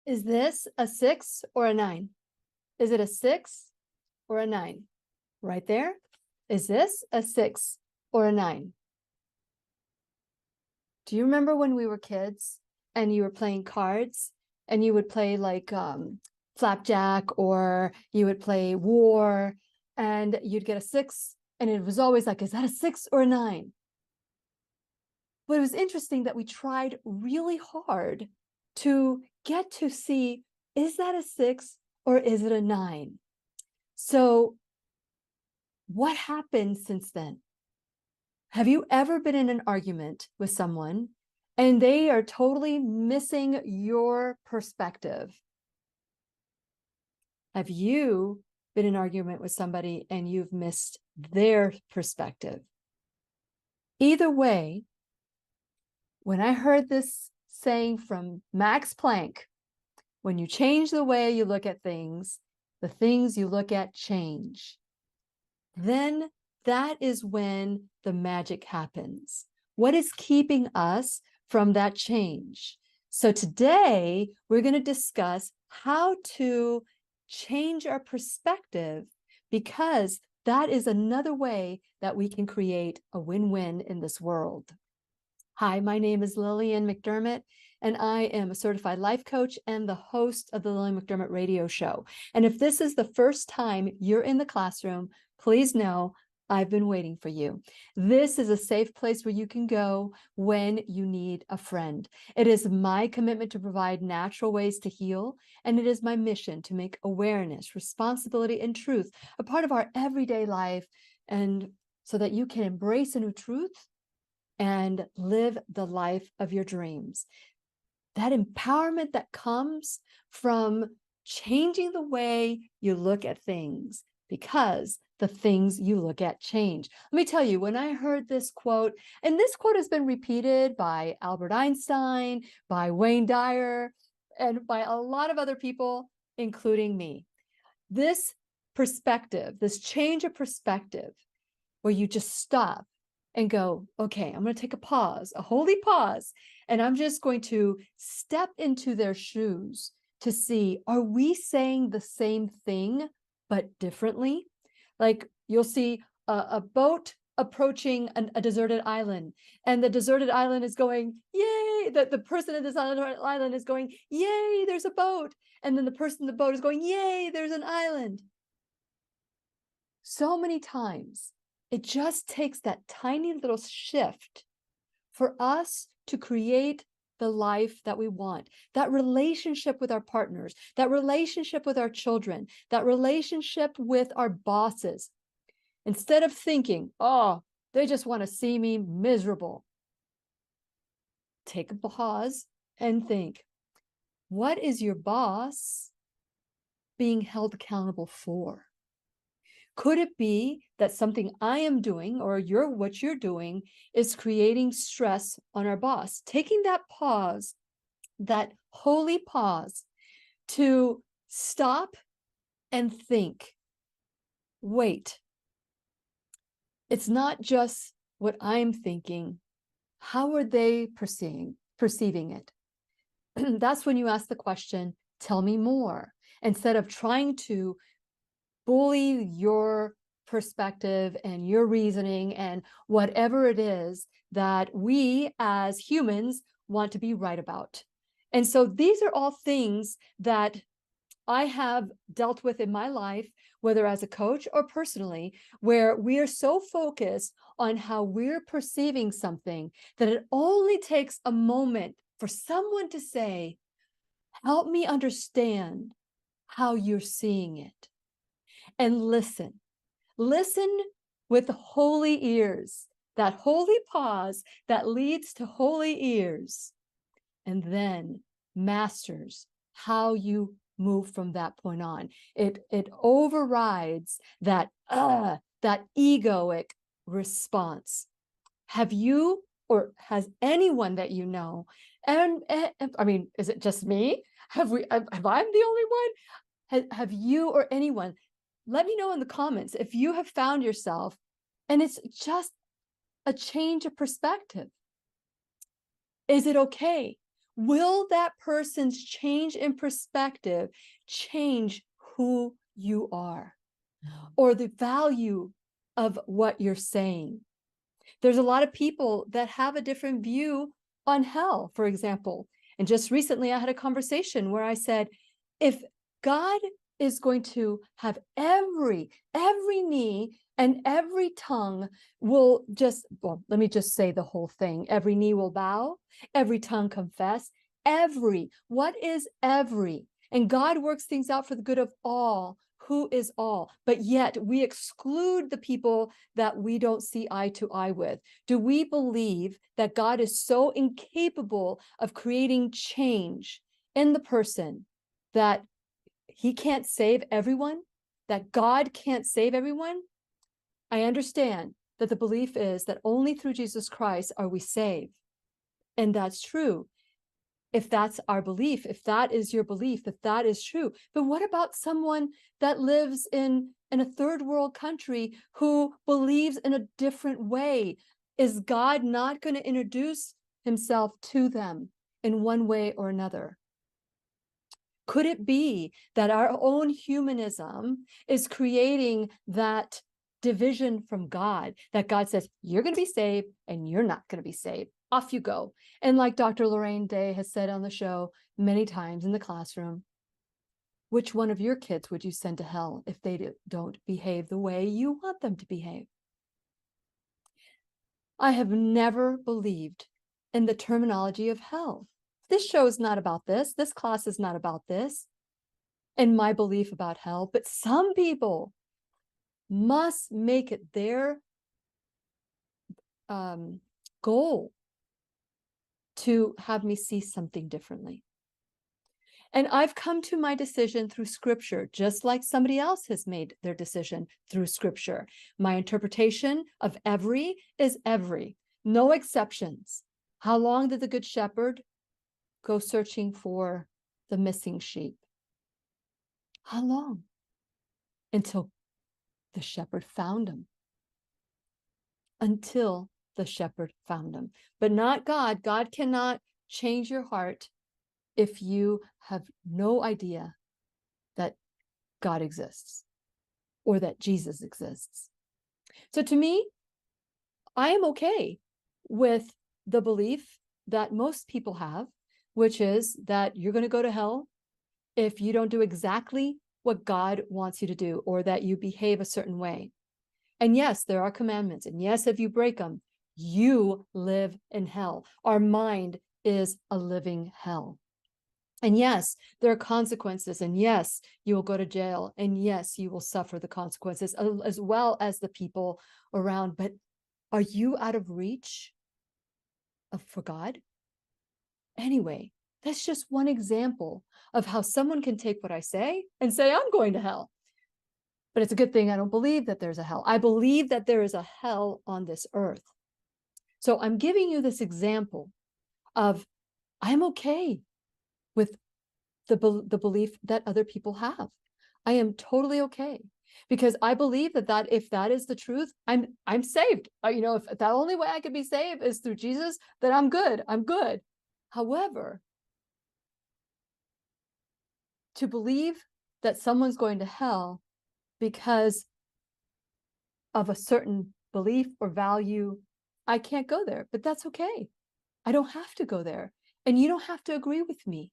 Is this a 6 or a 9? Is it a 6 or a 9? Right there. Is this a 6 or a 9? Do you remember when we were kids and you were playing cards and you would play like flapjack, or you would play war, and you'd get a 6 and it was always like, is that a 6 or a 9? But it was interesting that we tried really hard to get to see, is that a 6 or is it a 9? So what happened since then? Have you ever been in an argument with someone and they are totally missing your perspective? Have you been in an argument with somebody and you've missed their perspective? Either way, when I heard this saying from Max Planck, when you change the way you look at things, the things you look at change. Then that is when the magic happens. What is keeping us from that change? So today we're going to discuss how to change our perspective, because that is another way that we can create a win-win in this world. Hi, my name is Lillian McDermott, and I am a certified life coach and the host of the Lillian McDermott radio show. And if this is the first time you're in the classroom, please know I've been waiting for you. This is a safe place where you can go when you need a friend. It is my commitment to provide natural ways to heal, and it is my mission to make awareness, responsibility, and truth a part of our everyday life, and so that you can embrace a new truth and live the life of your dreams. That empowerment that comes from changing the way you look at things, because the things you look at change. Let me tell you, when I heard this quote, and this quote has been repeated by Albert Einstein, by Wayne Dyer, and by a lot of other people, including me. This perspective, this change of perspective, where you just stop and go, okay, I'm going to take a pause, a holy pause, and I'm just going to step into their shoes to see, are we saying the same thing, but differently? Like you'll see a boat approaching a deserted island, and the deserted island is going, yay, the person in this island is going, yay, there's a boat. And then the person in the boat is going, yay, there's an island. So many times, it just takes that tiny little shift for us to create the life that we want, that relationship with our partners, that relationship with our children, that relationship with our bosses. Instead of thinking, oh, they just want to see me miserable, take a pause and think, what is your boss being held accountable for? Could it be that something I am doing, or what you're doing, is creating stress on our boss? Taking that pause, that holy pause, to stop and think, wait, it's not just what I'm thinking. How are they perceiving it? That's when you ask the question, tell me more, instead of trying to bully your perspective and your reasoning and whatever it is that we as humans want to be right about. And so these are all things that I have dealt with in my life, whether as a coach or personally, where we are so focused on how we're perceiving something that it only takes a moment for someone to say, help me understand how you're seeing it. And listen with holy ears, that holy pause that leads to holy ears, and then masters how you move from that point on. It overrides that egoic response. Have you, or has anyone that you know, and I mean, is it just me? Have I the only one? Have you or anyone? Let me know in the comments if you have found yourself, and it's just a change of perspective. Is it okay? will that person's change in perspective change who you are or the value of what you're saying? There's a lot of people that have a different view on hell, for example. And just recently I had a conversation where I said, if God is going to have every knee and every tongue will just, well, let me just say the whole thing. Every knee will bow, every tongue confess, what is every? And God works things out for the good of all. Who is all? But yet we exclude the people that we don't see eye to eye with. Do we believe that God is so incapable of creating change in the person that he can't save everyone? That God can't save everyone? I understand that the belief is that only through Jesus Christ are we saved. And that's true. If that's our belief, if that is your belief, that is true. But what about someone that lives in a third world country who believes in a different way? Is God not going to introduce himself to them in one way or another? Could it be that our own humanism is creating that division from God, that God says, you're going to be saved and you're not going to be saved? Off you go. And like Dr. Lorraine Day has said on the show many times in the classroom, which one of your kids would you send to hell if they don't behave the way you want them to behave? I have never believed in the terminology of hell. This show is not about this. This class is not about this and my belief about hell. But some people must make it their goal to have me see something differently. And I've come to my decision through scripture, just like somebody else has made their decision through scripture. My interpretation of every is every, no exceptions. How long did the Good Shepherd go searching for the missing sheep? How long? Until the shepherd found him. Until the shepherd found him. But not God. God cannot change your heart if you have no idea that God exists or that Jesus exists. So to me, I am okay with the belief that most people have, which is that you're going to go to hell if you don't do exactly what God wants you to do, or that you behave a certain way. And yes, there are commandments. And yes, if you break them, you live in hell. Our mind is a living hell. And yes, there are consequences. And yes, you will go to jail. And yes, you will suffer the consequences, as well as the people around. But are you out of reach for God? Anyway, that's just one example of how someone can take what I say and say, I'm going to hell. But it's a good thing I don't believe that there's a hell. I believe that there is a hell on this earth. So I'm giving you this example of I'm okay with the belief that other people have. I am totally okay, because I believe that if that is the truth, I'm saved. If the only way I could be saved is through Jesus, then I'm good. I'm good. However, to believe that someone's going to hell because of a certain belief or value, I can't go there, but that's okay. I don't have to go there. And you don't have to agree with me.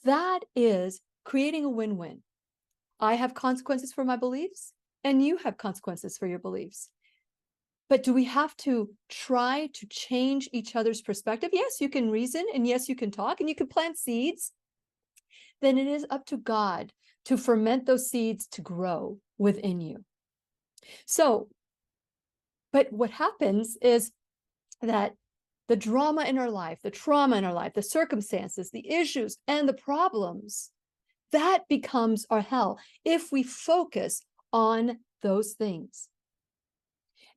That is creating a win-win. I have consequences for my beliefs, and you have consequences for your beliefs. But do we have to try to change each other's perspective? Yes, you can reason, and yes, you can talk, and you can plant seeds. Then it is up to God to ferment those seeds to grow within you. So, but what happens is that the drama in our life, the trauma in our life, the circumstances, the issues, and the problems, that becomes our hell if we focus on those things.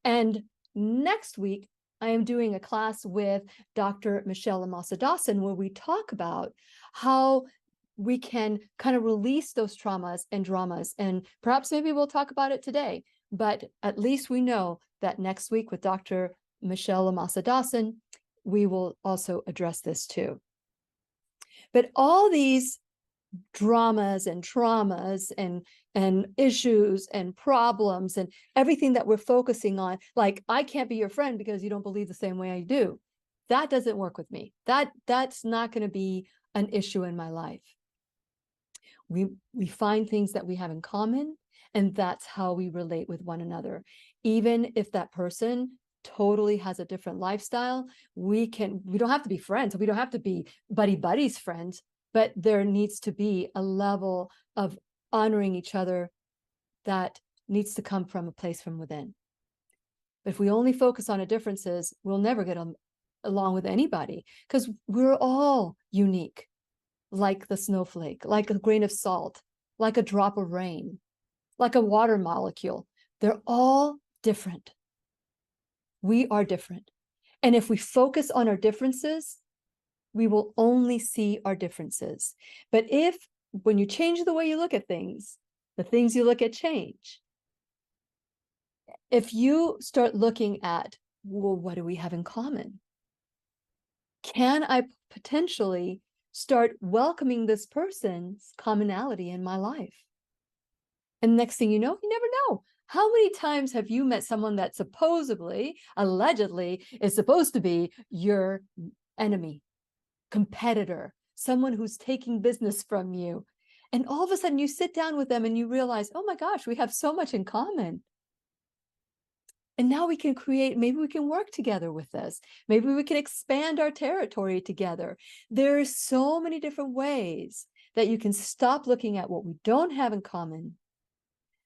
And next week, I am doing a class with Dr. Michelle Dawson, where we talk about how we can kind of release those traumas and dramas. And perhaps maybe we'll talk about it today, but at least we know that next week with Dr. Michelle Dawson, we will also address this too. But all these dramas and traumas and issues and problems and everything that we're focusing on, like, I can't be your friend because you don't believe the same way I do. That doesn't work with me. That's not going to be an issue in my life. We find things that we have in common, and that's how we relate with one another. Even if that person totally has a different lifestyle, we don't have to be friends. We don't have to be buddies friends, but there needs to be a level of honoring each other that needs to come from a place from within. But if we only focus on our differences, we'll never get along with anybody, because we're all unique, like the snowflake, like a grain of salt, like a drop of rain, like a water molecule. They're all different. We are different. And if we focus on our differences, we will only see our differences. But when you change the way you look at things, the things you look at change. If you start looking at, well, what do we have in common? Can I potentially start welcoming this person's commonality in my life? And next thing you know, you never know. How many times have you met someone that supposedly, allegedly, is supposed to be your enemy, competitor, someone who's taking business from you? And all of a sudden you sit down with them and you realize, oh my gosh, we have so much in common. And now we can create, maybe we can work together with this. Maybe we can expand our territory together. There's so many different ways that you can stop looking at what we don't have in common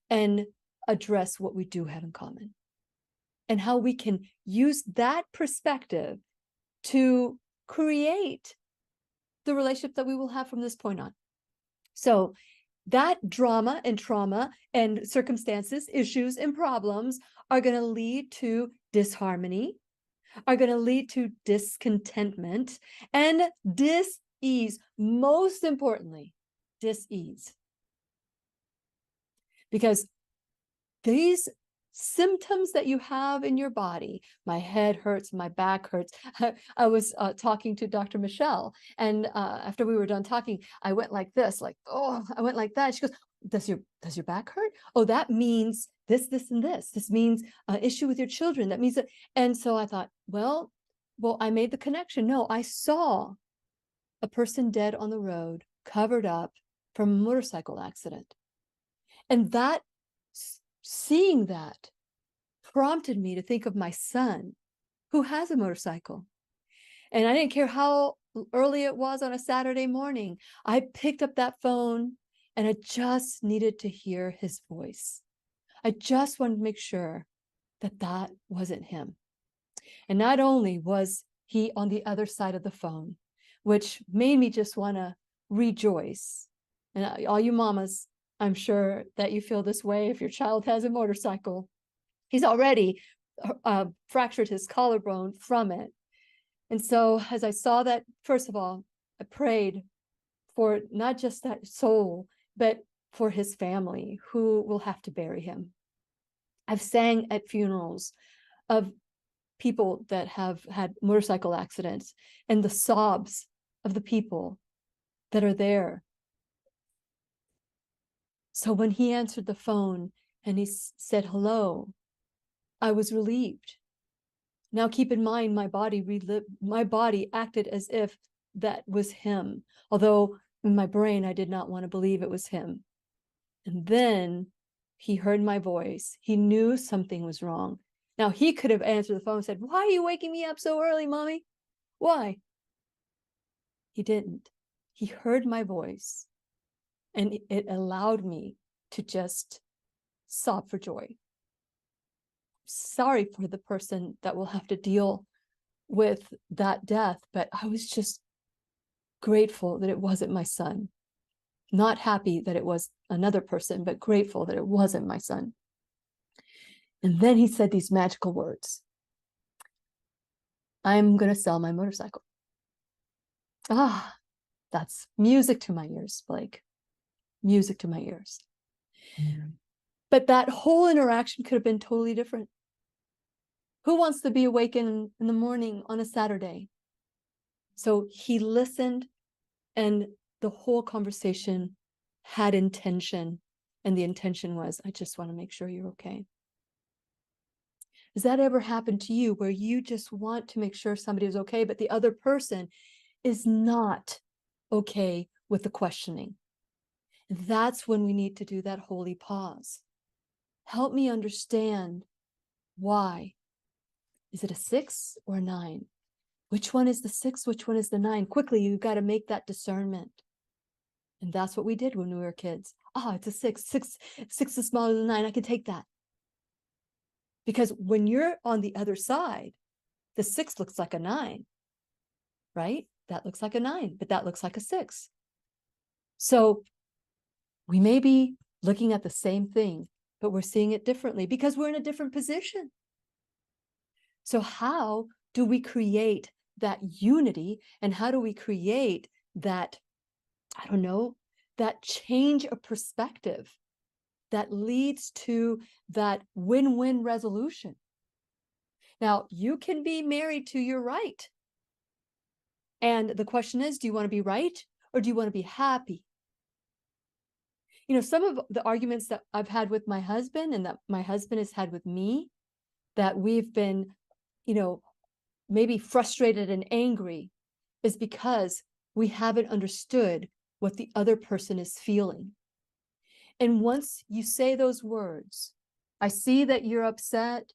and address what we do have in common, and how we can use that perspective to create the relationship that we will have from this point on. So that drama and trauma and circumstances, issues and problems are going to lead to disharmony, are going to lead to discontentment and dis-ease. Most importantly, dis-ease. Because these symptoms that you have in your body, my head hurts, my back hurts. I was talking to Dr. Michelle, and after we were done talking, I went like this, like, oh, I went like that. She goes, does your back hurt? Oh, that means this, and this. This means an issue with your children. That means that. And so I thought, well, I made the connection. No, I saw a person dead on the road, covered up from a motorcycle accident. And that, seeing that, prompted me to think of my son, who has a motorcycle. And I didn't care how early it was on a Saturday morning. I picked up that phone and I just needed to hear his voice. I just wanted to make sure that that wasn't him. And not only was he on the other side of the phone, which made me just want to rejoice. And all you mamas, I'm sure that you feel this way if your child has a motorcycle. He's already fractured his collarbone from it. And so as I saw that, first of all, I prayed for not just that soul, but for his family who will have to bury him. I've sang at funerals of people that have had motorcycle accidents, and the sobs of the people that are there. So when he answered the phone and he said hello, I was relieved. Now keep in mind, my body acted as if that was him, although in my brain I did not want to believe it was him. And then he heard my voice. He knew something was wrong. Now he could have answered the phone and said, "Why are you waking me up so early, Mommy? Why?" He didn't. He heard my voice, and it allowed me to just sob for joy. Sorry for the person that will have to deal with that death, but I was just grateful that it wasn't my son. Not happy that it was another person, but grateful that it wasn't my son. And then he said these magical words: "I'm going to sell my motorcycle." Ah, that's music to my ears, Blake. Music to my ears. Yeah. But that whole interaction could have been totally different. Who wants to be awakened in the morning on a Saturday? So he listened And the whole conversation had intention. And the intention was, I just want to make sure you're okay. Does that ever happen to you where you just want to make sure somebody is okay, but the other person is not okay with the questioning? That's when we need to do that holy pause. Help me understand why. Is it a 6 or a 9? Which one is the 6? Which one is the 9? Quickly, you've got to make that discernment. And that's what we did when we were kids. It's a 6. 6 is smaller than 9. I can take that. Because when you're on the other side, the 6 looks like a 9, right? That looks like a 9, but that looks like a 6. So we may be looking at the same thing, but we're seeing it differently because we're in a different position. So how do we create that unity, and how do we create that, I don't know, that change of perspective that leads to that win-win resolution? Now, you can be married to your right. And the question is, do you want to be right or do you want to be happy? You know, some of the arguments that I've had with my husband and that my husband has had with me, that we've been, you know, maybe frustrated and angry, is because we haven't understood what the other person is feeling. And once you say those words, I see that you're upset.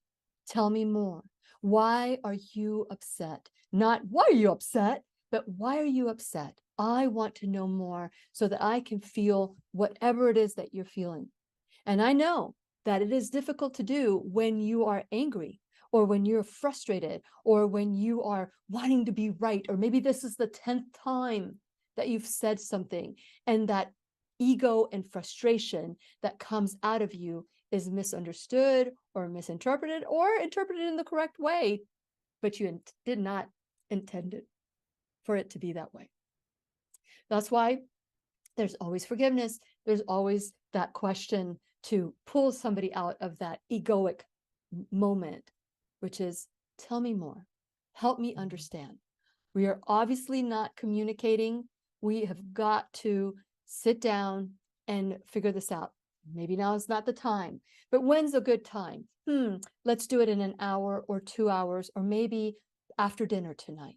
Tell me more. Why are you upset? Not why are you upset, but why are you upset? I want to know more so that I can feel whatever it is that you're feeling. And I know that it is difficult to do when you are angry, or when you're frustrated, or when you are wanting to be right, or maybe this is the 10th time that you've said something, and that ego and frustration that comes out of you is misunderstood or misinterpreted or interpreted in the correct way, but you did not intend it for it to be that way. That's why there's always forgiveness. There's always that question to pull somebody out of that egoic moment, which is, tell me more, help me understand. We are obviously not communicating. We have got to sit down and figure this out. Maybe now is not the time, but when's a good time? Let's do it in an hour or 2 hours, or maybe after dinner tonight.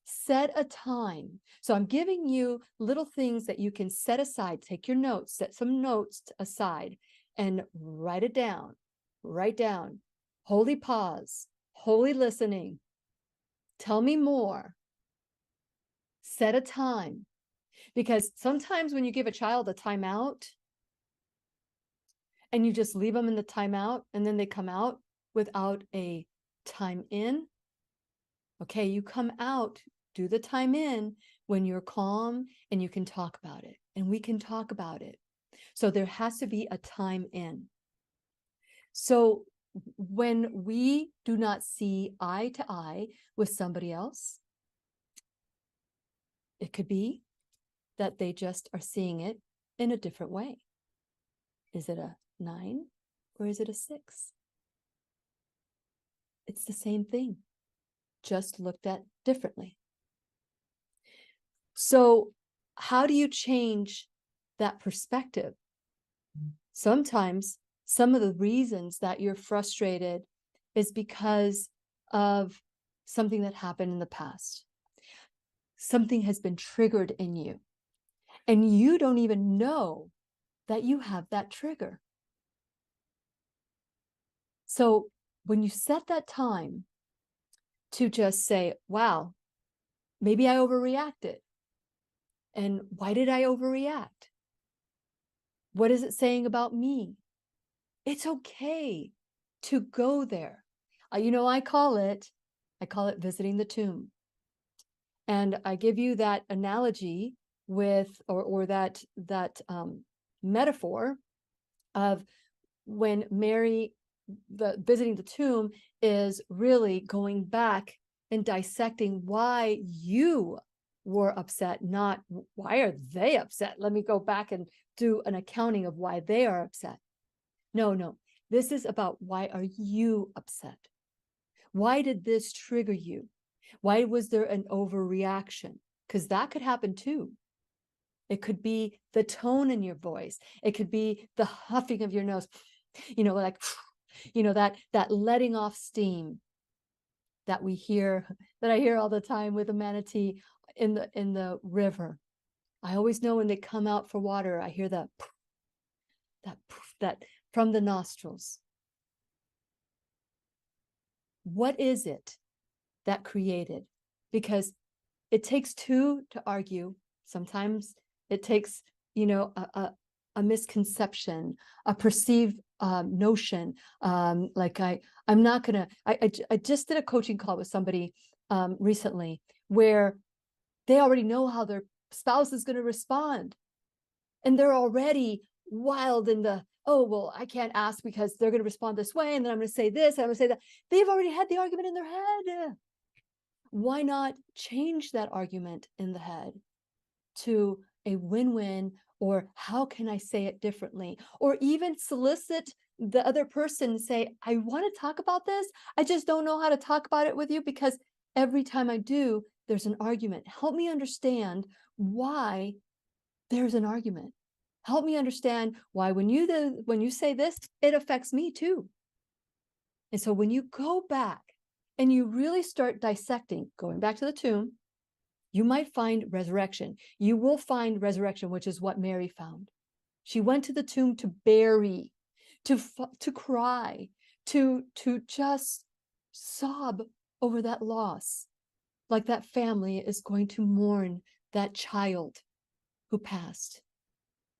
Set a time. So I'm giving you little things that you can set aside. Take your notes, set some notes aside and write it down. Write down. Holy pause, holy listening. Tell me more. Set a time. Because sometimes when you give a child a timeout and you just leave them in the timeout and then they come out without a time in, okay, you come out, do the time in when you're calm and you can talk about it, and we can talk about it. So there has to be a time in. So when we do not see eye to eye with somebody else, it could be that they just are seeing it in a different way. Is it a 9 or is it a 6? It's the same thing, just looked at differently. So how do you change that perspective? Sometimes some of the reasons that you're frustrated is because of something that happened in the past. Something has been triggered in you, and you don't even know that you have that trigger. So when you set that time to just say, wow, maybe I overreacted. And why did I overreact? What is it saying about me? It's okay to go there. You know, I call it visiting the tomb. And I give you that analogy with, or that metaphor of when Mary, visiting the tomb, is really going back and dissecting why you were upset, not why are they upset? Let me go back and do an accounting of why they are upset. No, this is about why are you upset? Why did this trigger you? Why was there an overreaction? Because that could happen too. It could be the tone in your voice. It could be the huffing of your nose, like, that letting off steam that I hear all the time with a manatee in the river. I always know when they come out for water, I hear that from the nostrils. What is it that created? Because it takes two to argue. Sometimes it takes, a misconception, a perceived notion. Like I'm not gonna. I just did a coaching call with somebody recently where they already know how their spouse is going to respond, and they're already wild in the, oh, well, I can't ask because they're going to respond this way, and then I'm going to say this, and I'm going to say that. They've already had the argument in their head. Why not change that argument in the head to a win-win, or how can I say it differently? Or even solicit the other person and say, I want to talk about this. I just don't know how to talk about it with you because every time I do, there's an argument. Help me understand why there's an argument. Help me understand why when you say this, it affects me too. And so when you go back and you really start dissecting, going back to the tomb, you might find resurrection. You will find resurrection, which is what Mary found. She went to the tomb to bury, to cry, to just sob over that loss, like that family is going to mourn that child who passed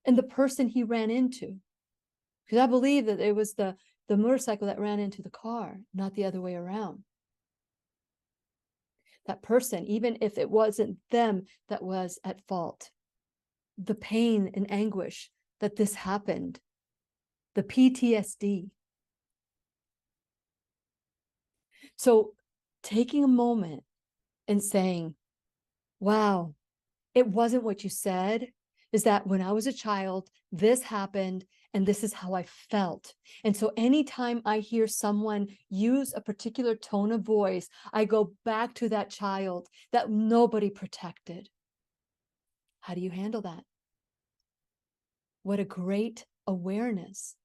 and the person he ran into. Because I believe that it was the motorcycle that ran into the car, not the other way around. That person, even if it wasn't them that was at fault, the pain and anguish that this happened, the PTSD. So taking a moment and saying, wow, it wasn't what you said, is that when I was a child, this happened and this is how I felt. And so anytime I hear someone use a particular tone of voice, I go back to that child that nobody protected. How do you handle that? What a great awareness.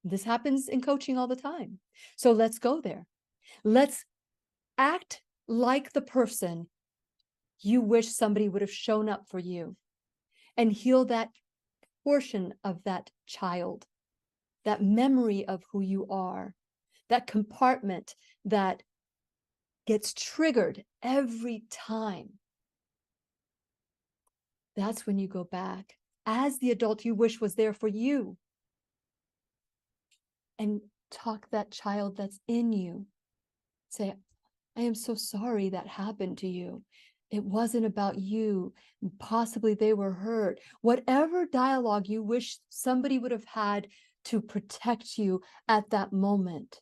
This happens in coaching all the time. So let's go there. Let's act like the person you wish somebody would have shown up for you and heal that portion of that child, that memory of who you are, that compartment that gets triggered every time. That's when you go back as the adult you wish was there for you and talk that child that's in you. Say, I am so sorry that happened to you. It wasn't about you. Possibly they were hurt. Whatever dialogue you wish somebody would have had to protect you at that moment,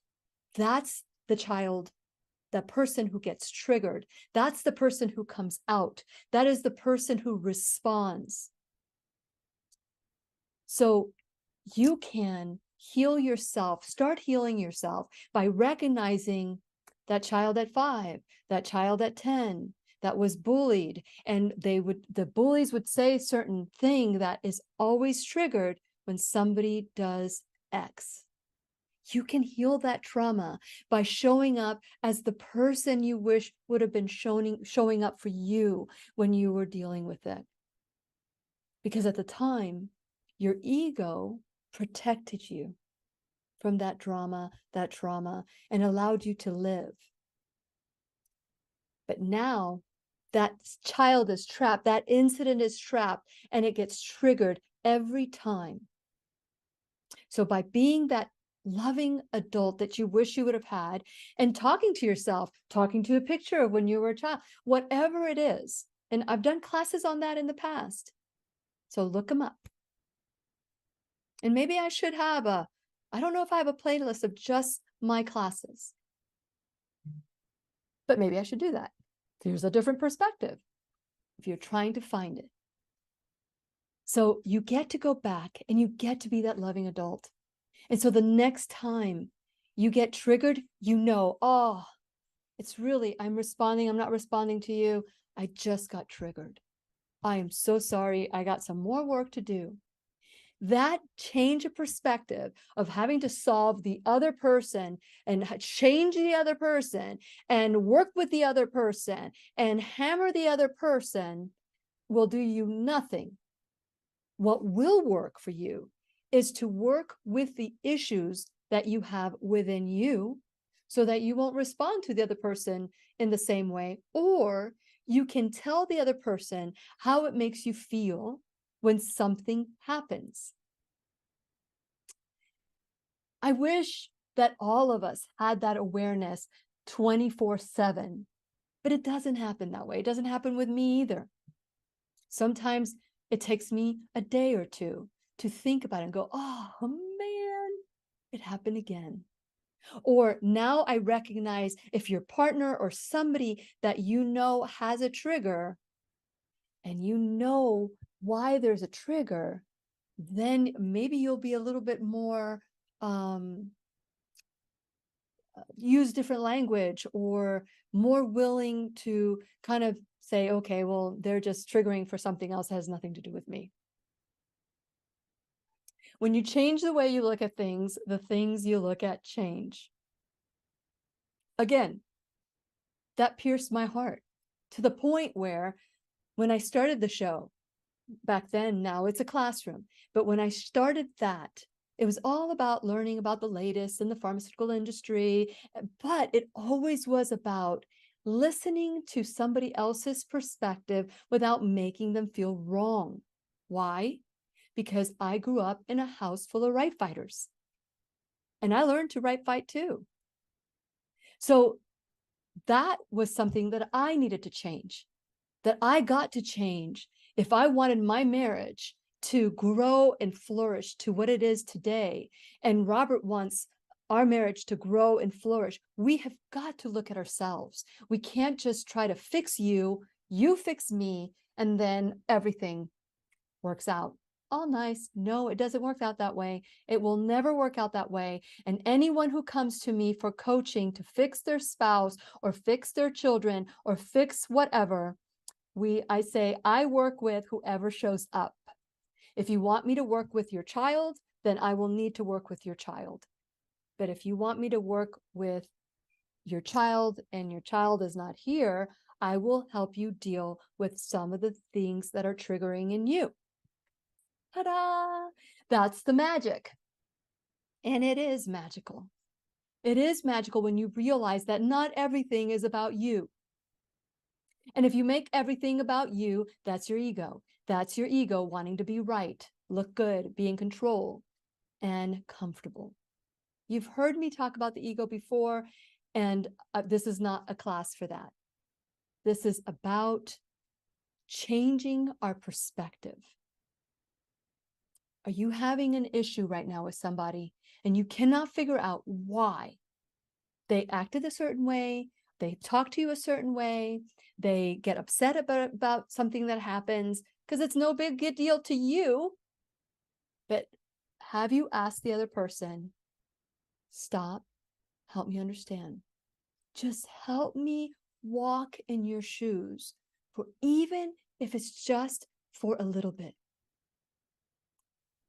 that's the child, the person who gets triggered. That's the person who comes out. That is the person who responds. So you can heal yourself, start healing yourself by recognizing that child at 5, that child at 10, that was bullied, and the bullies would say a certain thing that is always triggered when somebody does X. You can heal that trauma by showing up as the person you wish would have been showing up for you when you were dealing with it. Because at the time, your ego protected you from that drama, that trauma, and allowed you to live. But now that child is trapped, that incident is trapped, and it gets triggered every time. So by being that loving adult that you wish you would have had, and talking to yourself, talking to a picture of when you were a child, whatever it is, and I've done classes on that in the past, so look them up. And maybe I should have I don't know if I have a playlist of just my classes, but maybe I should do that. Here's a different perspective if you're trying to find it. So you get to go back and you get to be that loving adult. And so the next time you get triggered, oh, it's really, I'm not responding to you. I just got triggered. I am so sorry. I got some more work to do. That change of perspective of having to solve the other person and change the other person and work with the other person and hammer the other person will do you nothing. What will work for you is to work with the issues that you have within you so that you won't respond to the other person in the same way, or you can tell the other person how it makes you feel when something happens. I wish that all of us had that awareness 24/7, but it doesn't happen that way. It doesn't happen with me either. Sometimes it takes me a day or two to think about it and go, oh man, it happened again. Or now I recognize if your partner or somebody that you know has a trigger and you know why there's a trigger, then maybe you'll be a little bit more use different language or more willing to kind of say, okay, well, they're just triggering for something else that has nothing to do with me. When you change the way you look at things, the things you look at change. Again, that pierced my heart to the point where when I started the show back then, now it's a classroom, but when I started that, it was all about learning about the latest in the pharmaceutical industry, but it always was about listening to somebody else's perspective without making them feel wrong. Why? Because I grew up in a house full of right fighters. And I learned to right fight too. So that was something that I needed to change, that I got to change if I wanted my marriage to grow and flourish to what it is today. And Robert wants our marriage to grow and flourish. We have got to look at ourselves. We can't just try to fix you, you fix me, and then everything works out. All nice. No, it doesn't work out that way. It will never work out that way. And anyone who comes to me for coaching to fix their spouse or fix their children or fix whatever, I say, I work with whoever shows up. If you want me to work with your child, then I will need to work with your child. But if you want me to work with your child and your child is not here, I will help you deal with some of the things that are triggering in you. Ta-da! That's the magic. And it is magical. It is magical when you realize that not everything is about you. And if you make everything about you, that's your ego. That's your ego wanting to be right, look good, be in control, and comfortable. You've heard me talk about the ego before, and this is not a class for that. This is about changing our perspective. Are you having an issue right now with somebody and you cannot figure out why they acted a certain way, they talk to you a certain way, they get upset about something that happens because it's no big deal to you, but have you asked the other person, stop, help me understand. Just help me walk in your shoes, for even if it's just for a little bit.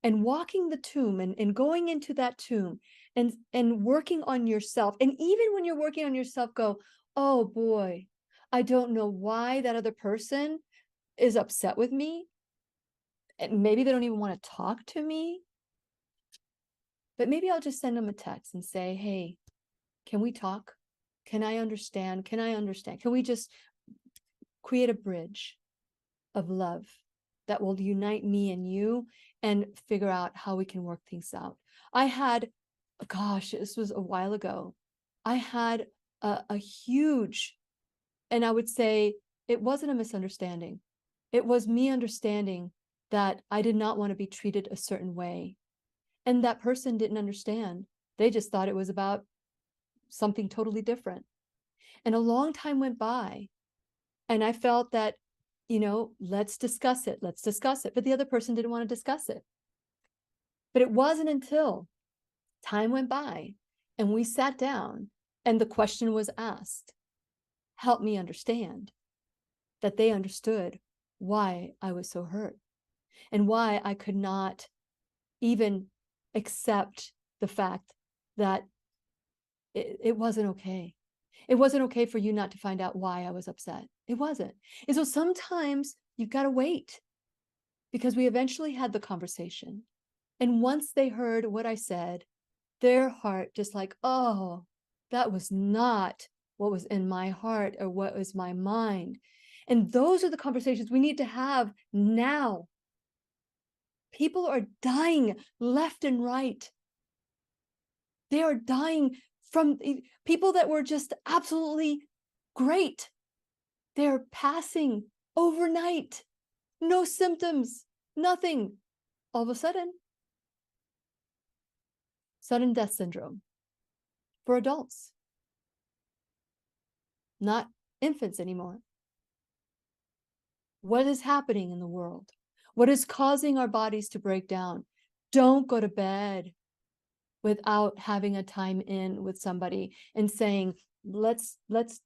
And walking the tomb and going into that tomb and working on yourself. And even when you're working on yourself, go, oh boy, I don't know why that other person is upset with me. And maybe they don't even want to talk to me. But maybe I'll just send them a text and say, hey, can we talk? Can I understand? Can I understand? Can we just create a bridge of love that will unite me and you and figure out how we can work things out? I had, gosh, this was a while ago. I had a huge, and I would say it wasn't a misunderstanding. It was me understanding that I did not want to be treated a certain way. And that person didn't understand. They just thought it was about something totally different. And a long time went by. And I felt that, let's discuss it. Let's discuss it. But the other person didn't want to discuss it. But it wasn't until time went by and we sat down and the question was asked, help me understand, that they understood why I was so hurt and why I could not even accept the fact that it wasn't okay. It wasn't okay for you not to find out why I was upset. It wasn't. And so sometimes you've got to wait, because we eventually had the conversation. And once they heard what I said, their heart just like, oh, that was not what was in my heart or what was my mind. And those are the conversations we need to have now. People are dying left and right. They are dying from people that were just absolutely great. They're passing overnight, no symptoms, nothing. All of a sudden, sudden death syndrome for adults, not infants anymore. What is happening in the world? What is causing our bodies to break down? Don't go to bed without having a time in with somebody and saying, let's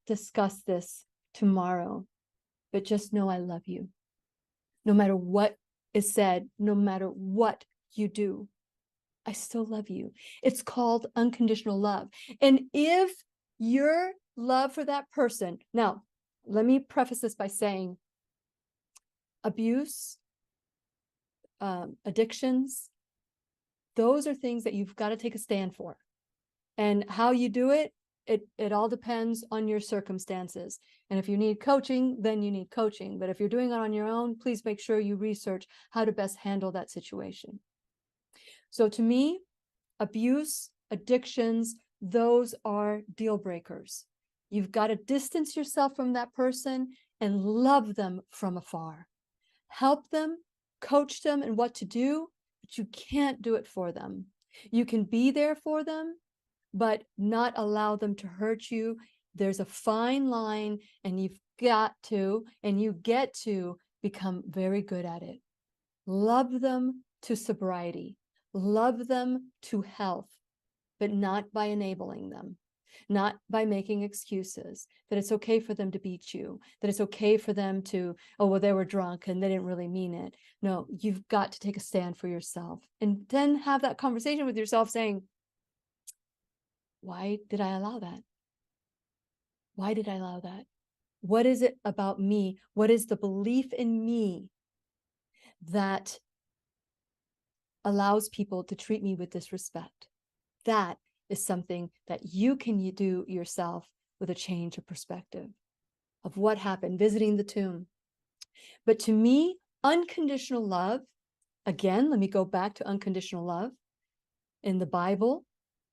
discuss this tomorrow. But just know I love you. No matter what is said, no matter what you do, I still love you. It's called unconditional love. And if your love for that person, now, let me preface this by saying abuse, addictions, those are things that you've got to take a stand for. And how you do it, it all depends on your circumstances. And if you need coaching, then you need coaching. But if you're doing it on your own, please make sure you research how to best handle that situation. So to me, abuse, addictions, those are deal breakers. You've got to distance yourself from that person and love them from afar. Help them, coach them in what to do, but you can't do it for them. You can be there for them, but not allow them to hurt you. There's a fine line, and you've got to, and you get to become very good at it. Love them to sobriety. Love them to health, but not by enabling them, not by making excuses, that it's okay for them to beat you, that it's okay for them to, oh, well, they were drunk and they didn't really mean it. No, you've got to take a stand for yourself and then have that conversation with yourself saying, why did I allow that? Why did I allow that? What is it about me? What is the belief in me that allows people to treat me with disrespect? That is something that you can do yourself with a change of perspective of what happened, visiting the tomb. But to me, unconditional love, again, let me go back to unconditional love. In the Bible,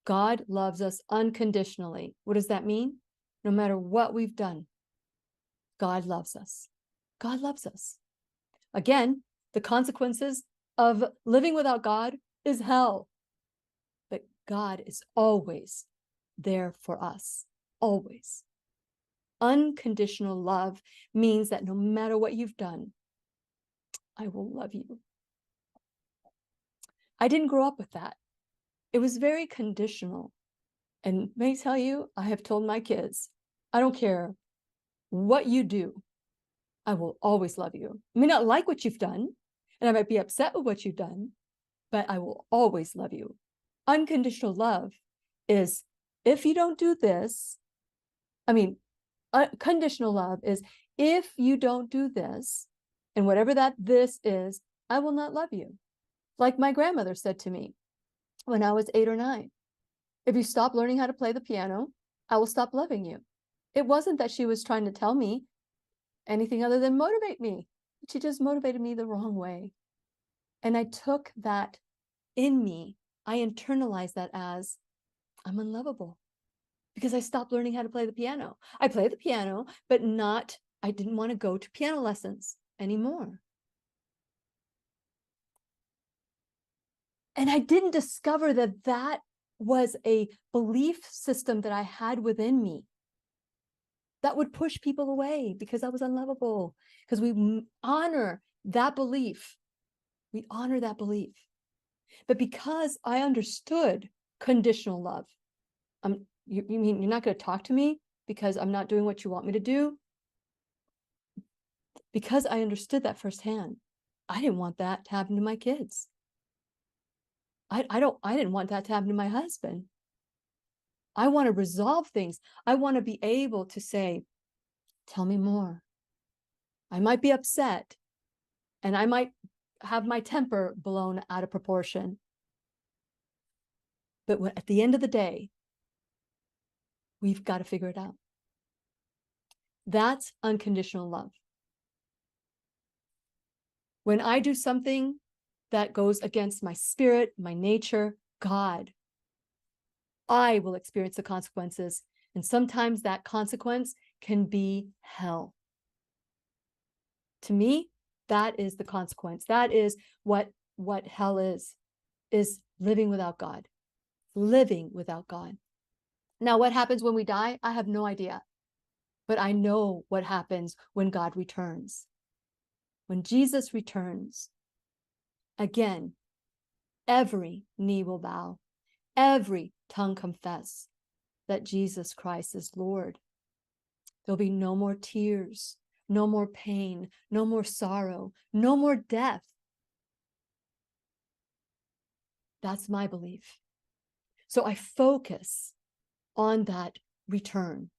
God loves us unconditionally. What does that mean? No matter what we've done, God loves us. God loves us. Again, the consequences of living without God is hell. But God is always there for us, always. Unconditional love means that no matter what you've done, I will love you. I didn't grow up with that. It was very conditional. And may I tell you, I have told my kids, I don't care what you do, I will always love you. I may not like what you've done, and I might be upset with what you've done, but I will always love you. Unconditional love is, if you don't do this, conditional love is, if you don't do this, and whatever that this is, I will not love you. Like my grandmother said to me when I was 8 or 9, if you stop learning how to play the piano, I will stop loving you. It wasn't that she was trying to tell me anything other than motivate me. She just motivated me the wrong way. And I took that in me. I internalized that as, I'm unlovable because I stopped learning how to play the piano. I play the piano, but I didn't want to go to piano lessons anymore. And I didn't discover that that was a belief system that I had within me that would push people away because I was unlovable, because we honor that belief. We honor that belief. But because I understood conditional love, you mean you're not going to talk to me because I'm not doing what you want me to do? because I understood that firsthand. I didn't want that to happen to my kids. I didn't want that to happen to my husband. I want to resolve things. I want to be able to say, tell me more. I might be upset and I might have my temper blown out of proportion. But at the end of the day, we've got to figure it out. That's unconditional love. When I do something that goes against my spirit, my nature, God, I will experience the consequences. And sometimes that consequence can be hell. To me, that is the consequence. That is what hell is living without God. Living without God. Now, what happens when we die? I have no idea. But I know what happens when God returns. When Jesus returns, again, every knee will bow, every tongue confess that Jesus Christ is Lord. There'll be no more tears, no more pain, no more sorrow, no more death. That's my belief. So I focus on that return,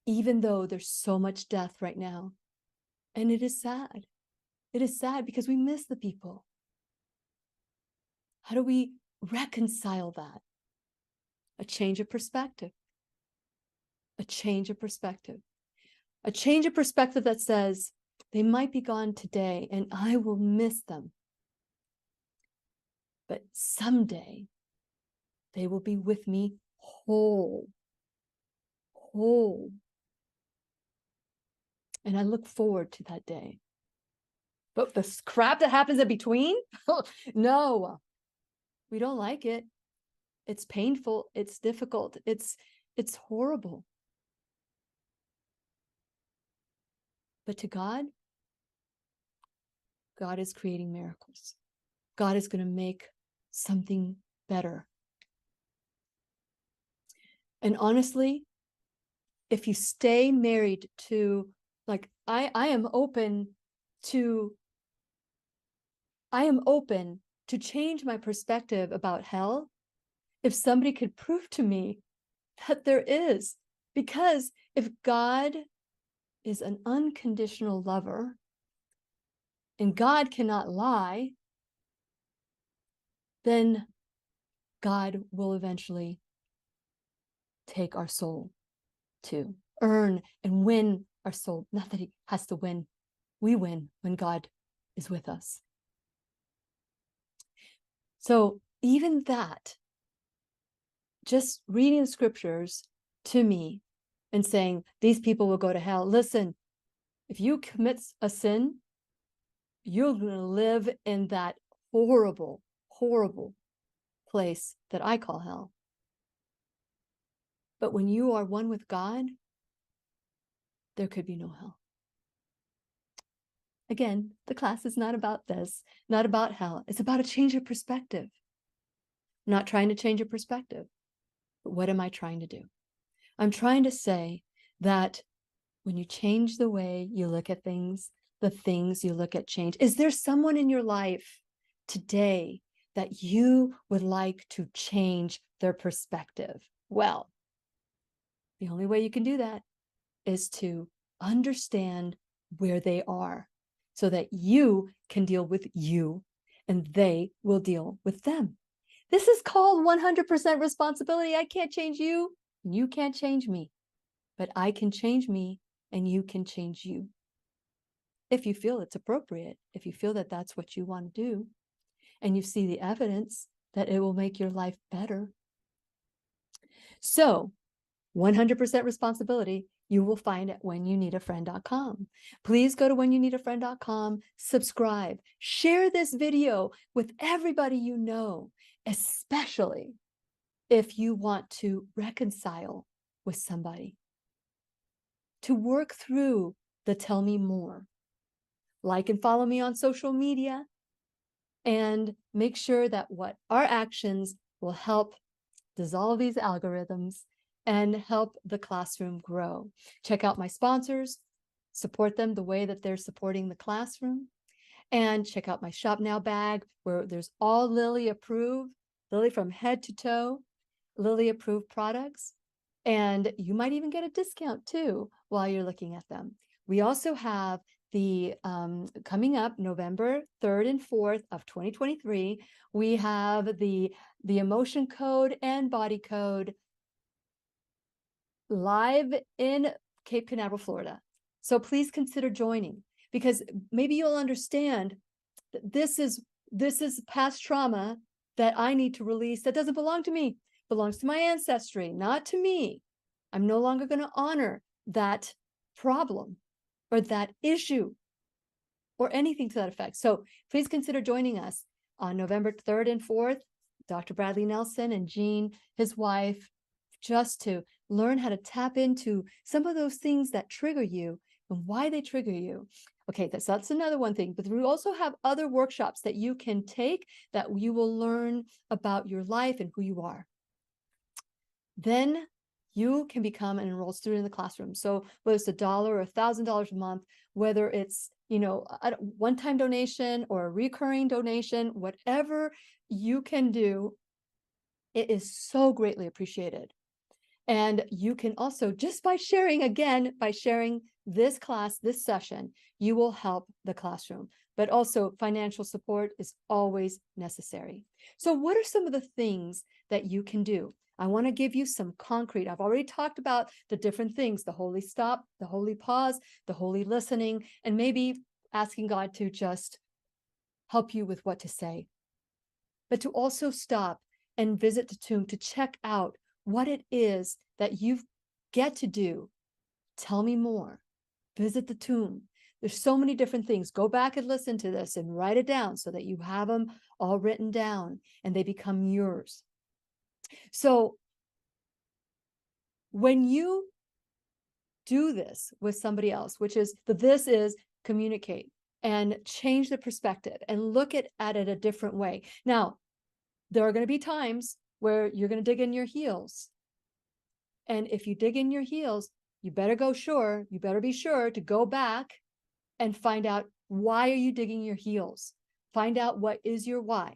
even though there's so much death right now. And it is sad. It is sad because we miss the people. How do we reconcile that? A change of perspective. A change of perspective. A change of perspective that says, they might be gone today and I will miss them. But someday they will be with me whole. Whole. And I look forward to that day. But the crap that happens in between? No, we don't like it. It's painful. It's difficult. It's horrible. But to God, God is creating miracles. God is going to make something better. And honestly, if you stay married to, like, I am open to change my perspective about hell if somebody could prove to me that there is. Because if God is an unconditional lover and God cannot lie, then God will eventually take our soul to earn and win our soul. Not that he has to win. We win when God is with us. So even that, just reading the scriptures to me and saying, these people will go to hell. Listen, if you commit a sin, you're going to live in that horrible, horrible place that I call hell. But when you are one with God, there could be no hell. Again, the class is not about this, not about hell. It's about a change of perspective. I'm not trying to change your perspective, but what am I trying to do? I'm trying to say that when you change the way you look at things, the things you look at change. Is there someone in your life today that you would like to change their perspective? Well, the only way you can do that is to understand where they are so that you can deal with you and they will deal with them. This is called 100% responsibility. I can't change you and you can't change me, but I can change me and you can change you. If you feel it's appropriate, if you feel that that's what you want to do, and you see the evidence that it will make your life better. So 100% responsibility, you will find at whenyouneedafriend.com. Please go to whenyouneedafriend.com, subscribe, share this video with everybody you know, especially if you want to reconcile with somebody, to work through the tell me more. Like and follow me on social media and make sure that what our actions will help dissolve these algorithms and help the classroom grow. Check out my sponsors, support them the way that they're supporting the classroom. And check out my Shop Now bag where there's all Lily approved, Lily from head to toe, Lily approved products. And you might even get a discount too while you're looking at them. We also have the coming up November 3rd and 4th of 2023, we have the emotion code and body code live in Cape Canaveral, Florida. So please consider joining, because maybe you'll understand that this is past trauma that I need to release that doesn't belong to me, it belongs to my ancestry, not to me. I'm no longer going to honor that problem or that issue or anything to that effect. So please consider joining us on November 3rd and 4th, Dr. Bradley Nelson and Jean, his wife, just to learn how to tap into some of those things that trigger you and why they trigger you. Okay, that's another one thing, but we also have other workshops that you can take that you will learn about your life and who you are. Then you can become an enrolled student in the classroom. So whether it's $1 or $1,000 a month, whether it's, you know, a one-time donation or a recurring donation, whatever you can do, it is so greatly appreciated. And you can also, just by sharing, again, by sharing this class, this session, you will help the classroom. But also financial support is always necessary. So what are some of the things that you can do? I want to give you some concrete. I've already talked about the different things, the holy stop, the holy pause, the holy listening, and maybe asking God to just help you with what to say. But to also stop and visit the tomb to check out what it is that you get to do. Tell me more. Visit the tomb. There's so many different things. Go back and listen to this and write it down so that you have them all written down and they become yours. So when you do this with somebody else, which is this is communicate and change the perspective and look at it a different way. Now, there are going to be times where you're going to dig in your heels. And if you dig in your heels, you better be sure to go back and find out, why are you digging your heels? Find out what is your why.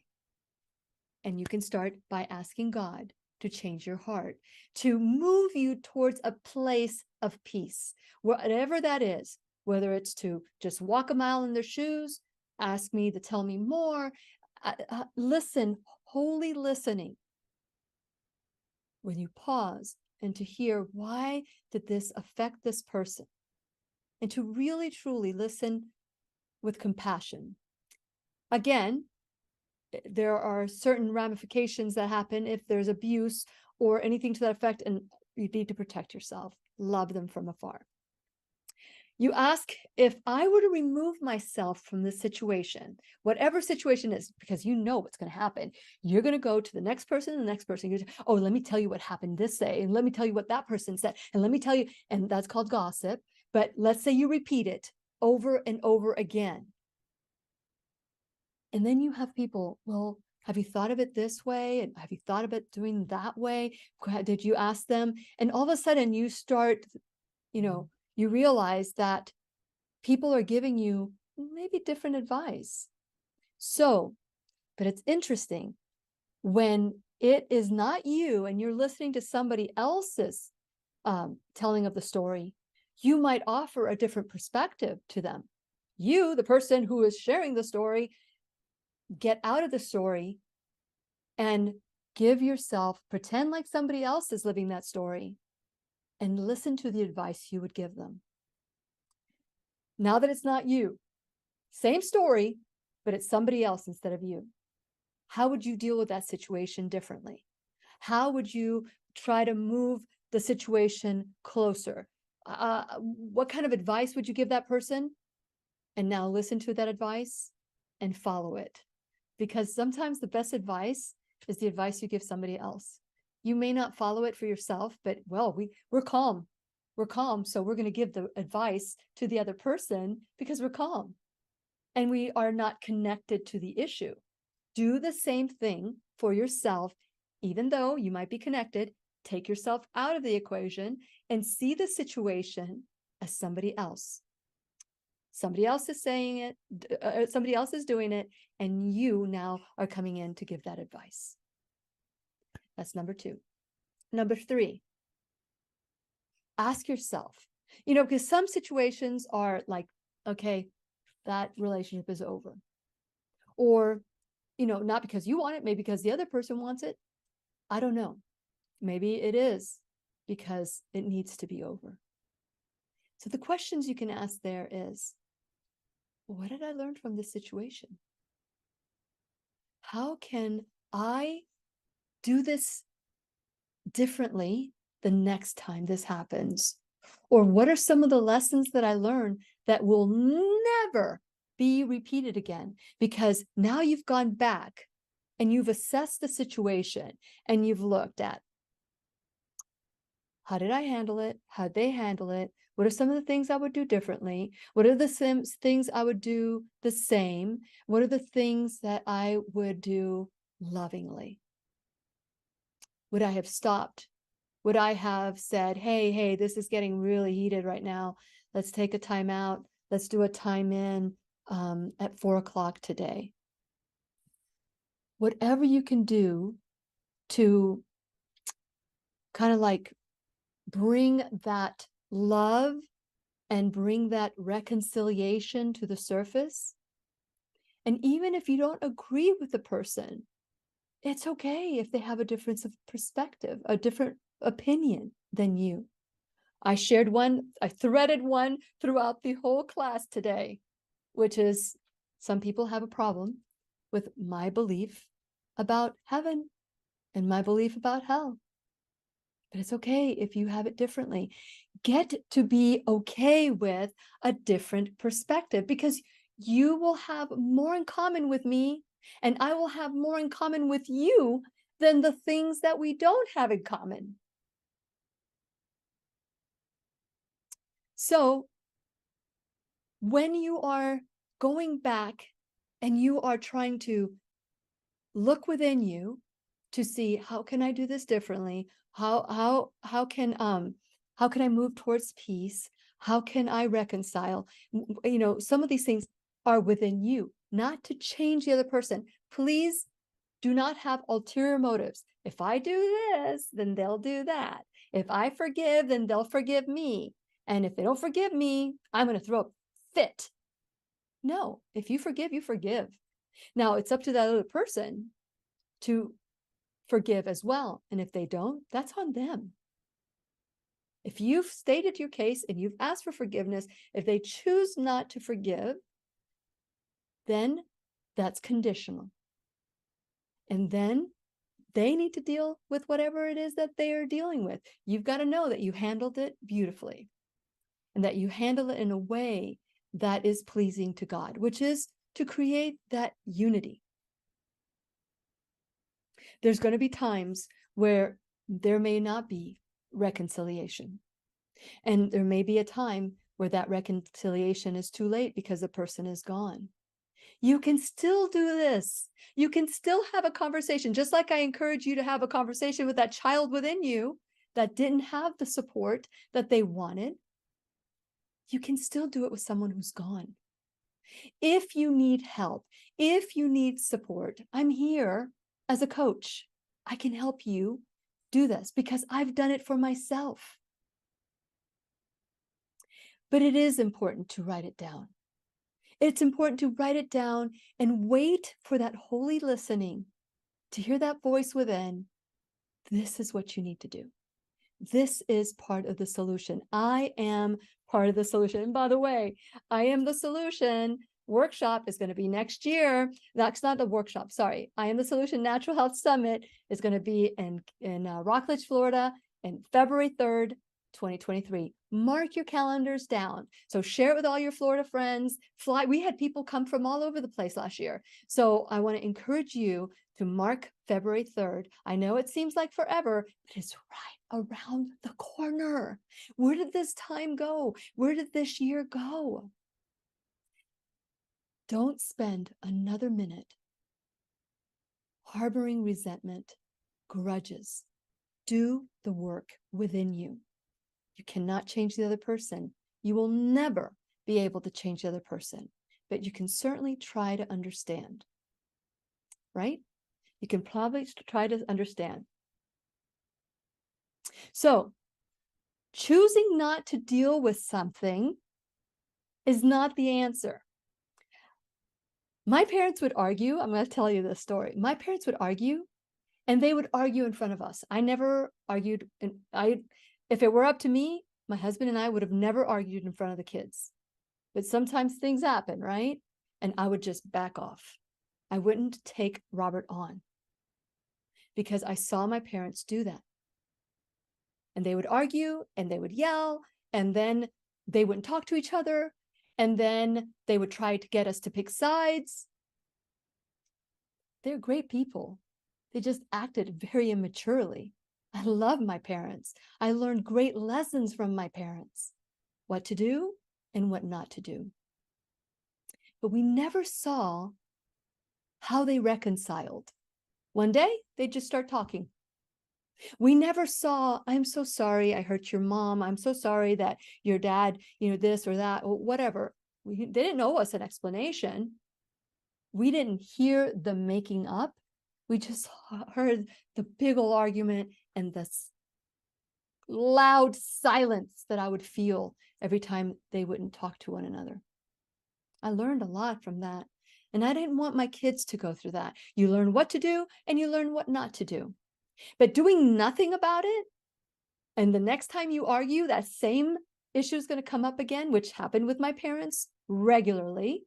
And you can start by asking God to change your heart, to move you towards a place of peace, whatever that is, whether it's to just walk a mile in their shoes, ask me to tell me more, listen, holy listening. When you pause and to hear, why did this affect this person? And to really, truly listen with compassion. Again, there are certain ramifications that happen if there's abuse or anything to that effect, and you need to protect yourself. Love them from afar. You ask, if I were to remove myself from this situation, whatever situation is, because you know what's going to happen, you're going to go to the next person and the next person. You're, oh, let me tell you what happened this day, and let me tell you what that person said, and let me tell you, and that's called gossip. But let's say you repeat it over and over again. And then you have people, well, have you thought of it this way? And have you thought of it doing that way? Did you ask them? And all of a sudden you start, you realize that people are giving you maybe different advice. So, but it's interesting when it is not you and you're listening to somebody else's telling of the story, you might offer a different perspective to them. You, the person who is sharing the story, get out of the story and give yourself, pretend like somebody else is living that story and listen to the advice you would give them. Now that it's not you, same story, but it's somebody else instead of you. How would you deal with that situation differently? How would you try to move the situation closer? What kind of advice would you give that person? And now listen to that advice and follow it. Because sometimes the best advice is the advice you give somebody else. You may not follow it for yourself, but well, we're calm. We're calm, so we're going to give the advice to the other person because we're calm. And we are not connected to the issue. Do the same thing for yourself, even though you might be connected. Take yourself out of the equation and see the situation as somebody else. Somebody else is saying it, somebody else is doing it, and you now are coming in to give that advice. That's number 2. Number 3, ask yourself, because some situations are like, okay, that relationship is over. Or, not because you want it, maybe because the other person wants it. I don't know. Maybe it is because it needs to be over. So the questions you can ask there is, what did I learn from this situation? How can I do this differently the next time this happens? Or what are some of the lessons that I learned that will never be repeated again? Because now you've gone back and you've assessed the situation and you've looked at, how did I handle it? How'd they handle it? What are some of the things I would do differently? What are the things I would do the same? What are the things that I would do lovingly? Would I have stopped? Would I have said, hey, this is getting really heated right now. Let's take a time out. Let's do a time in at 4:00 today. Whatever you can do to kind of like bring that love and bring that reconciliation to the surface. And even if you don't agree with the person, it's okay if they have a difference of perspective, a different opinion than you. I threaded one throughout the whole class today, which is, some people have a problem with my belief about heaven and my belief about hell. But it's okay if you have it differently. Get to be okay with a different perspective, because you will have more in common with me and I will have more in common with you than the things that we don't have in common. So when you are going back and you are trying to look within you to see, how can I do this differently? How can I move towards peace? How can I reconcile? Some of these things are within you, not to change the other person. Please do not have ulterior motives. If I do this, then they'll do that. If I forgive, then they'll forgive me. And if they don't forgive me, I'm going to throw a fit. No, if you forgive, you forgive. Now it's up to that other person to forgive as well. And if they don't, that's on them. If you've stated your case and you've asked for forgiveness, if they choose not to forgive, then that's conditional. And then they need to deal with whatever it is that they are dealing with. You've got to know that you handled it beautifully and that you handle it in a way that is pleasing to God, which is to create that unity. There's going to be times where there may not be reconciliation. And there may be a time where that reconciliation is too late because the person is gone. You can still do this. You can still have a conversation, just like I encourage you to have a conversation with that child within you that didn't have the support that they wanted. You can still do it with someone who's gone. If you need help, if you need support, I'm here as a coach. I can help you do this because I've done it for myself. But it is important to write it down. It's important to write it down and wait for that holy listening to hear that voice within. This is what you need to do. This is part of the solution. I am part of the solution. And by the way, I am the solution workshop is going to be next year. That's not the workshop. Sorry. I am the solution natural health summit is going to be in Rockledge, Florida, in February 3rd, 2023. Mark your calendars down. So share it with all your Florida friends. Fly. We had people come from all over the place last year. So I want to encourage you to mark February 3rd. I know it seems like forever, but it's right around the corner. Where did this time go? Where did this year go? Don't spend another minute harboring resentment, grudges. Do the work within you. You cannot change the other person. You will never be able to change the other person, but you can certainly try to understand, right? You can probably try to understand. So choosing not to deal with something is not the answer. My parents would argue. I'm going to tell you this story. My parents would argue, and they would argue in front of us. I never argued. If it were up to me, my husband and I would have never argued in front of the kids. But sometimes things happen, right? And I would just back off. I wouldn't take Robert on because I saw my parents do that. And they would argue and they would yell, and then they wouldn't talk to each other. And then they would try to get us to pick sides. They're great people. They just acted very immaturely. I love my parents. I learned great lessons from my parents, what to do and what not to do. But we never saw how they reconciled. One day, they'd just start talking. We never saw, I'm so sorry I hurt your mom. I'm so sorry that your dad, this or that, or whatever. They didn't owe us an explanation. We didn't hear the making up. We just heard the big old argument and the loud silence that I would feel every time they wouldn't talk to one another. I learned a lot from that. And I didn't want my kids to go through that. You learn what to do and you learn what not to do. But doing nothing about it, and the next time you argue, that same issue is going to come up again, which happened with my parents regularly.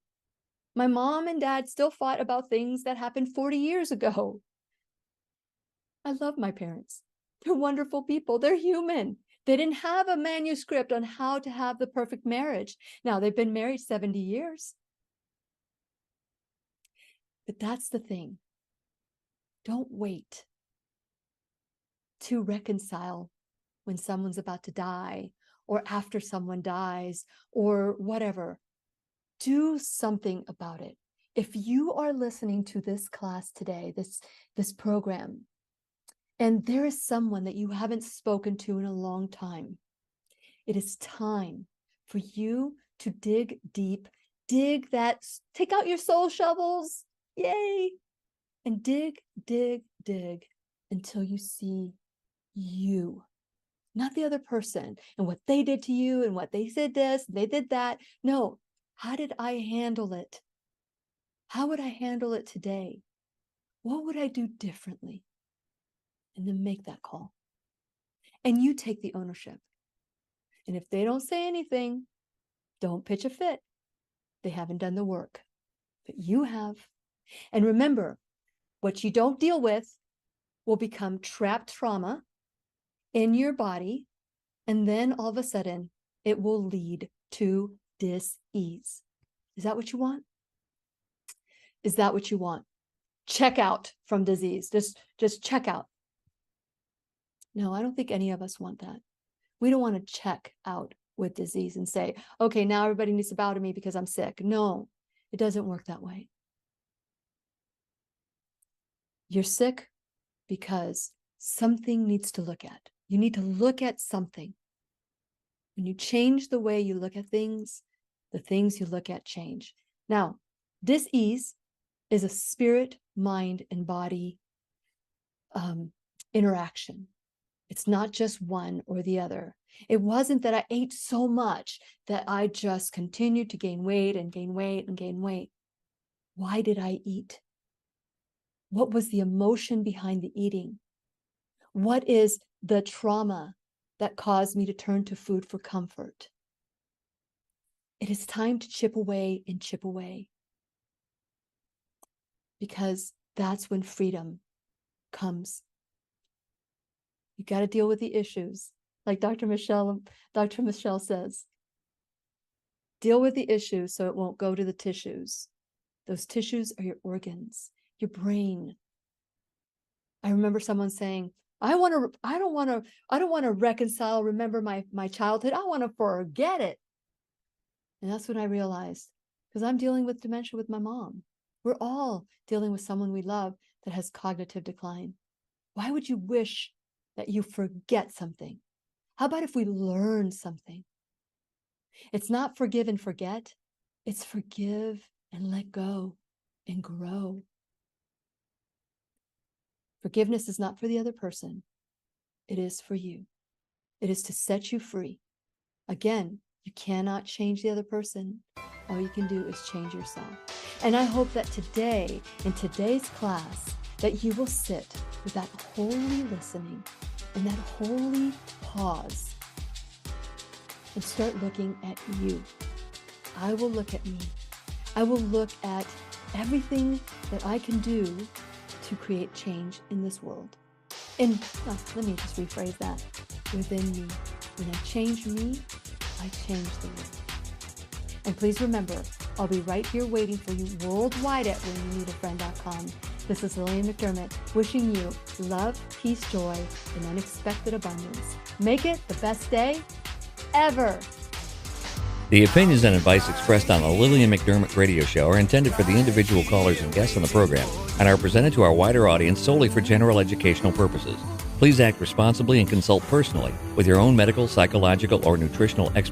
My mom and dad still fought about things that happened 40 years ago. I love my parents. They're wonderful people. They're human. They didn't have a manuscript on how to have the perfect marriage. Now, they've been married 70 years. But that's the thing. Don't wait to reconcile when someone's about to die or after someone dies or whatever. Do something about it. If you are listening to this class today, this program, and there is someone that you haven't spoken to in a long time, it is time for you to dig deep, take out your soul shovels, yay, and dig until you see you, not the other person and what they did to you and what they said this, they did that. No, how did I handle it? How would I handle it today? What would I do differently? And then make that call. And you take the ownership. And if they don't say anything, don't pitch a fit. They haven't done the work, but you have. And remember, what you don't deal with will become trapped trauma in your body. And then all of a sudden, it will lead to dis-ease. Is that what you want? Is that what you want? Check out from disease. Just check out. No, I don't think any of us want that. We don't want to check out with disease and say, okay, now everybody needs to bow to me because I'm sick. No, it doesn't work that way. You're sick because something needs to look at. You need to look at something. When you change the way you look at things, the things you look at change. Now, dis-ease is a spirit, mind, and body interaction. It's not just one or the other. It wasn't that I ate so much that I just continued to gain weight and gain weight and gain weight. Why did I eat? What was the emotion behind the eating? What is the trauma that caused me to turn to food for comfort? It is time to chip away and chip away, because that's when freedom comes. You got to deal with the issues. Like Dr. Michelle says, deal with the issues so it won't go to the tissues. Those tissues are your organs, your brain. I remember someone saying, I don't want to reconcile, remember my childhood. I want to forget it. And that's when I realized, because I'm dealing with dementia with my mom. We're all dealing with someone we love that has cognitive decline. Why would you wish that you forget something? How about if we learn something? It's not forgive and forget. It's forgive and let go and grow. Forgiveness is not for the other person. It is for you. It is to set you free. Again, you cannot change the other person. All you can do is change yourself. And I hope that today, in today's class, that you will sit with that holy listening and that holy pause and start looking at you. I will look at me. I will look at everything that I can do to create change in this world. And let me just rephrase that. Within me. When I change me, I change the world. And please remember, I'll be right here waiting for you worldwide at whenyouneedafriend.com. This is Lillian McDermott wishing you love, peace, joy, and unexpected abundance. Make it the best day ever. The opinions and advice expressed on the Lillian McDermott radio show are intended for the individual callers and guests on the program and are presented to our wider audience solely for general educational purposes. Please act responsibly and consult personally with your own medical, psychological, or nutritional expert